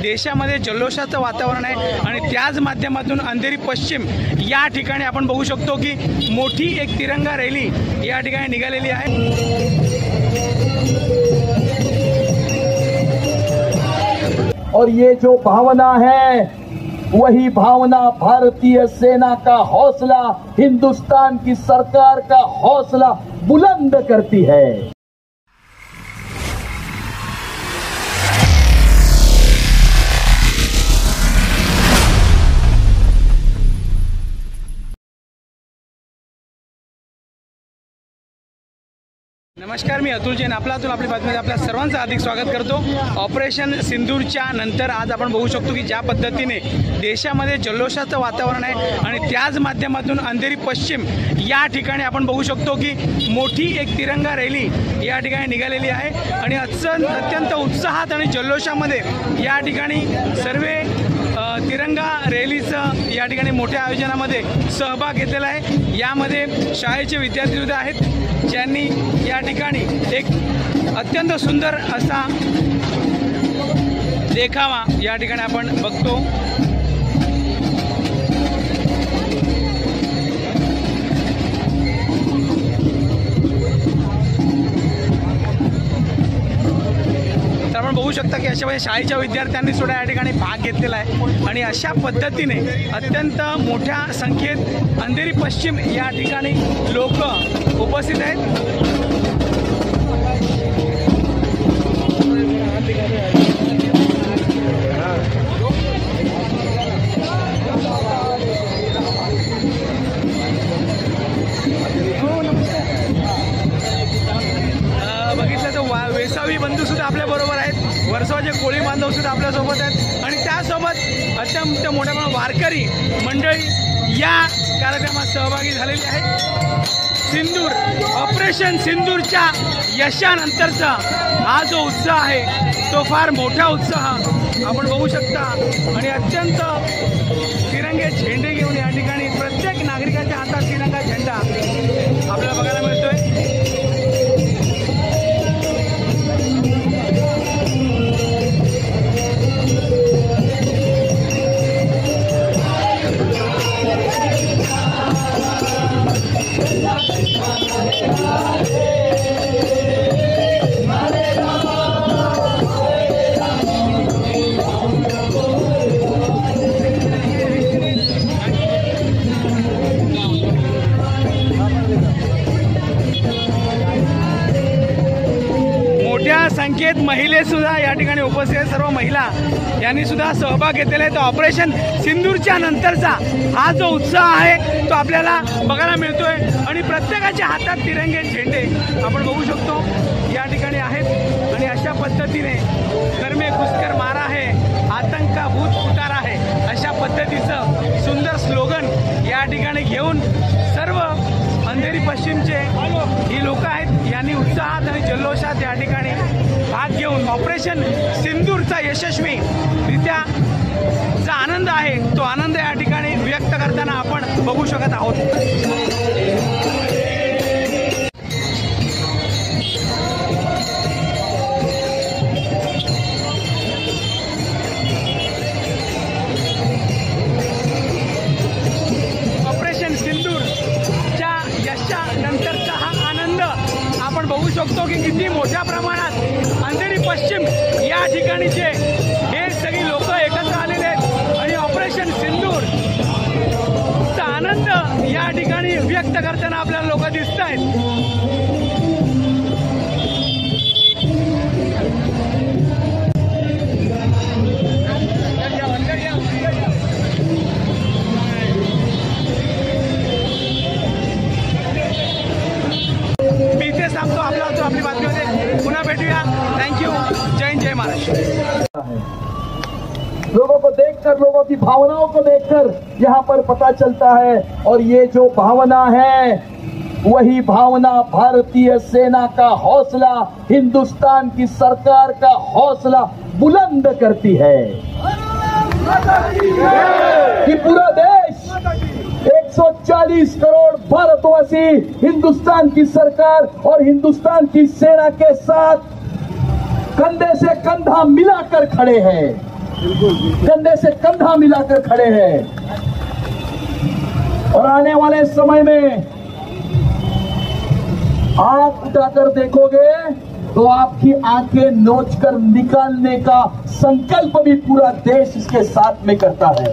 देशामध्ये जल्लोषाचं वातावरण आहे आणि त्याच माध्यमातून अंधेरी पश्चिम या ठिकाणी आपण बघू शकतो की मोठी एक तिरंगा रॅली या ठिकाणी निघालेली आहे। और ये जो भावना है वही भावना भारतीय सेना का हौसला, हिंदुस्तान की सरकार का हौसला बुलंद करती है। नमस्कार, मी अतुल जैन आपली बातमीमध्ये आपल्या सर्वांचं हार्दिक स्वागत करतो। ऑपरेशन सिंदूरच्या नंतर आज आपण बघू शकतो की ज्या पद्धतीने देशामध्ये जल्लोषाचं वातावरण आहे आणि त्याच माध्यमातून अंधेरी पश्चिम या ठिकाणी आपण बघू शकतो की मोठी एक तिरंगा रॅली या ठिकाणी निघालेली आहे आणि अत्यंत उत्साहात आणि जल्लोषामध्ये या ठिकाणी सर्व तिरंगा रॅलीचं या ठिकाणी मोठ्या आयोजनामध्ये सहभाग घेतलेला आहे। यामध्ये शाळेचे विद्यार्थी सुद्धा आहेत ज्यांनी या ठिकाणी एक अत्यंत सुंदर असा देखावा या ठिकाणी आपण बघतो। आपण बघू शकता की अशा वेळी शाळेच्या विद्यार्थ्यांनी सुद्धा या ठिकाणी भाग घेतलेला आहे आणि अशा पद्धतीने अत्यंत मोठ्या संख्येत अंधेरी पश्चिम या ठिकाणी लोक उपस्थित आहेत। बघितलं तर वेसावी बंधू सुद्धा आपल्या बरोबर आहेत, वर्सोवाचे कोळी बांधव सुद्धा आपल्यासोबत आहेत आणि त्यासोबत अत्यंत मोठ्या वारकरी मंडळी या कार्यक्रमात सहभागी झालेली आहे। सिंदूर ऑपरेशन सिंदूरच्या यशानंतरचा हा जो उत्साह आहे तो फार मोठा उत्साह आपण बघू शकता आणि अत्यंत तिरंगे झेंडे घेऊन या ठिकाणी प्रत्येक नागरिकाच्या हातात तिरंगा झेंडा आपल्याला बघायला मिळतोय। मोठ्या संख्येत महिले सुद्धा या ठिकाणी उपस्थित आहेत। सर्व महिला यांनी सुद्धा सहभाग घेतलेला आहे। तो ऑपरेशन सिंदूरच्या नंतरचा हा जो उत्साह आहे तो आपल्याला बघायला मिळतोय आणि प्रत्येकाच्या हातात तिरंगे झेंडे आपण बघू शकतो या ठिकाणी आहेत आणि अशा पद्धतीने घर में घुसकर मारा है, आतंक का भूत उतारा है अशा पद्धतीचं सुंदर स्लोगन या ठिकाणी घेऊन सर्व अंधेरी पश्चिमचे ही लोक आहेत यांनी उत्साहात आणि जल्लोषात या ठिकाणी भाग घेऊन ऑपरेशन सिंदूरचा यशस्वीरित्या जो आनंद आहे तो आनंद या ठिकाणी व्यक्त करताना आपण बघू शकत आहोत। नंतरचा हा आनंद आपण बघू शकतो की किती मोठ्या प्रमाणात अंधेरी पश्चिम या ठिकाणीचे हे सगळी लोक एकत्र आलेले आहेत आणि ऑपरेशन सिंदूरचा आनंद या ठिकाणी व्यक्त करताना आपल्याला लोक दिसत आहेत। आपली बातमीमध्ये पुन्हा भेटूया। थँक्यू। जय महाराष्ट्र। लोगों को देखकर, लोगों की भावनाओं को देखकर यहाँ पर पता चलता है और ये जो भावना है वही भावना भारतीय सेना का हौसला, हिंदुस्तान की सरकार का हौसला बुलंद करती है कि पूरा देश 140 करोड़ भारतवासी हिंदुस्तान की सरकार और हिंदुस्तान की सेना के साथ कंधे से कंधा मिलाकर खड़े हैं। कंधे से कंधा मिलाकर खड़े हैं। और आने वाले समय में आंख उठाकर देखोगे तो आपकी आंखें नोचकर निकालने का संकल्प भी पूरा देश इसके साथ में करता है।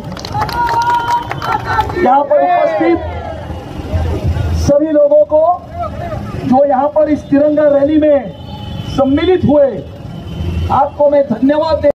यहां पर उपस्थित सभी लोगों को जो यहां पर इस तिरंगा रैली में सम्मिलित हुए, आपको मैं धन्यवाद